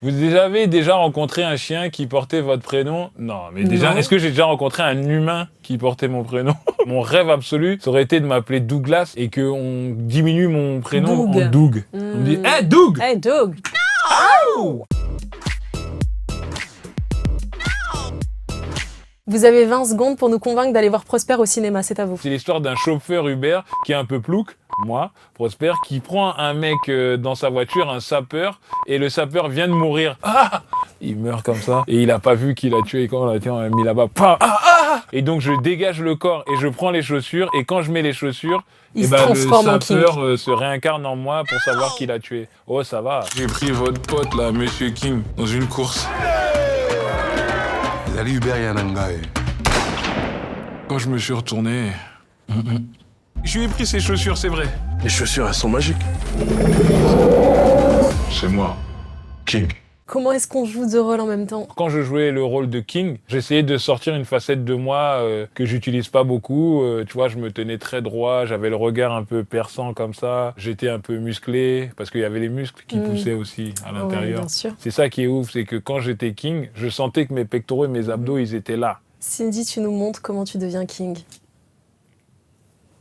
Vous avez déjà rencontré un chien qui portait votre prénom? Non, mais déjà, est-ce que j'ai déjà rencontré un humain qui portait mon prénom? Mon rêve absolu, ça aurait été de m'appeler Douglas et qu'on diminue mon prénom en Doug. On me dit « Hey Doug !» Hey Doug! No! Vous avez 20 secondes pour nous convaincre d'aller voir Prosper au cinéma, c'est à vous. C'est l'histoire d'un chauffeur Uber qui est un peu plouc, moi, Prosper, qui prend un mec dans sa voiture, un sapeur, et le sapeur vient de mourir. Ah! Il meurt comme ça, et il a pas vu qu'il a tué, et quand on l'a mis là-bas, et donc je dégage le corps, et je prends les chaussures, et quand je mets les chaussures, Il se transforme en le King. sapeur se réincarne en moi pour savoir qui l'a tué. Oh, ça va. J'ai pris votre pote, là, Monsieur King, dans une course. Allez Uber Yanangaï. Quand je me suis retourné, je lui ai pris ses chaussures, c'est vrai. Les chaussures, elles sont magiques. C'est moi, King. Comment est-ce qu'on joue deux rôles en même temps? Quand je jouais le rôle de King, j'essayais de sortir une facette de moi que j'utilise pas beaucoup. Tu vois, je me tenais très droit, j'avais le regard un peu perçant comme ça. J'étais un peu musclé parce qu'il y avait les muscles qui poussaient aussi à l'intérieur. bien sûr. C'est ça qui est ouf, c'est que quand j'étais King, je sentais que mes pectoraux et mes abdos, ils étaient là. Cindy, tu nous montres comment tu deviens King.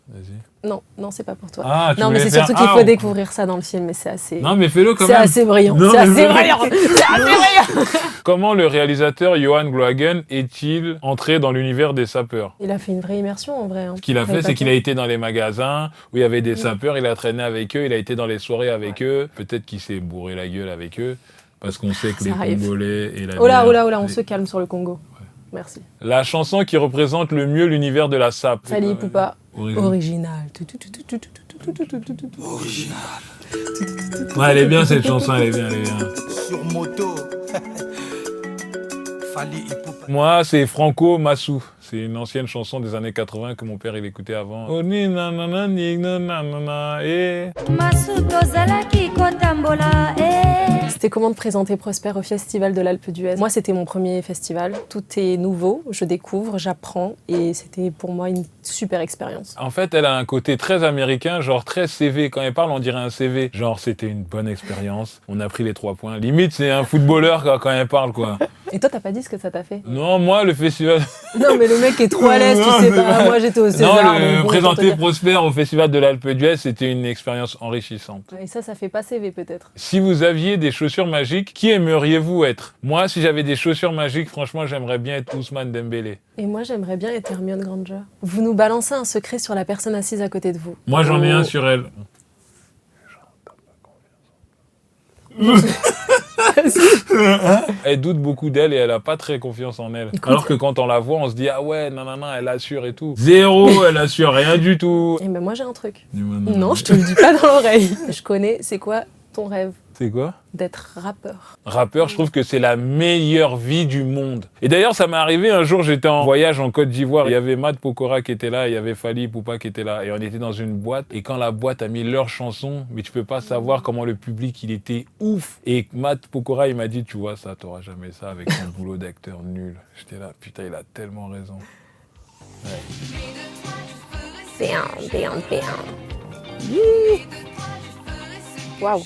Vas-y. Non, c'est pas pour toi. Ah, tu non, mais voulais c'est faire- surtout qu'il Ah, faut on- découvrir ça dans le film, mais c'est assez... Non, mais fais-le quand c'est même. assez brillant, Non, c'est mais assez fais-le. brillant, c'est assez brillant. Comment le réalisateur Johan Glohagen est-il entré dans l'univers des sapeurs? Il a fait une vraie immersion en vrai. Hein. Ce qu'il a fait, c'est qu'il a été dans les magasins où il y avait des sapeurs, il a traîné avec eux, il a été dans les soirées avec eux. Peut-être qu'il s'est bourré la gueule avec eux, parce qu'on sait que Ça les arrive. Congolais et la Oh là, bière- on se calme sur le Congo. Merci. La chanson qui représente le mieux l'univers de la sape. Fali Poupa. Original. Original. Ouais, elle est bien cette chanson, elle est bien. Sur moto. Fali Ipupa. Moi, c'est Franco Massou. C'est une ancienne chanson des années 80 que mon père il écoutait avant. Oh, ni nanana, ni nanana, eh. C'était comment de présenter Prosper au Festival de l'Alpe d'Huez? Moi, c'était mon premier festival. Tout est nouveau, je découvre, j'apprends et c'était pour moi une super expérience. En fait, elle a un côté très américain, genre très CV. Quand elle parle, on dirait un CV. Genre, c'était une bonne expérience. On a pris les 3 points. Limite, c'est un footballeur quand elle parle, quoi. Et toi, t'as pas dit ce que ça t'a fait? Non, moi, le festival... Non, mais le mec est trop à l'aise, tu sais pas. Moi, j'étais au César. Non, donc bon, autant te présenter dire. Prosper au festival de l'Alpe d'Huez, c'était une expérience enrichissante. Et ça fait pas CV peut-être. Si vous aviez des chaussures magiques, qui aimeriez-vous être? Moi, si j'avais des chaussures magiques, franchement, j'aimerais bien être Ousmane Dembélé. Et moi, j'aimerais bien être Hermione Granger. Vous nous balancez un secret sur la personne assise à côté de vous. Moi, j'en ai un sur elle. Elle doute beaucoup d'elle et elle a pas très confiance en elle. Écoute. Alors que quand on la voit, on se dit ah ouais, nanana, elle assure et tout. Zéro, elle assure rien du tout. Et ben moi, j'ai un truc. Dis-moi Non, je te le dis pas dans l'oreille. Je connais, c'est quoi ton rêve? C'est quoi? D'être rappeur. Rappeur, je trouve que c'est la meilleure vie du monde. Et d'ailleurs, ça m'est arrivé un jour, j'étais en voyage en Côte d'Ivoire. Il y avait Matt Pokora qui était là, il y avait Fali Poupa qui était là. Et on était dans une boîte. Et quand la boîte a mis leur chanson, mais tu peux pas savoir comment le public, il était ouf. Et Matt Pokora, il m'a dit, tu vois, ça, t'auras jamais ça avec ton boulot d'acteur nul. J'étais là, putain, il a tellement raison. Waouh.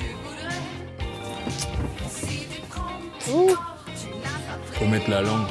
Faut mettre la langue.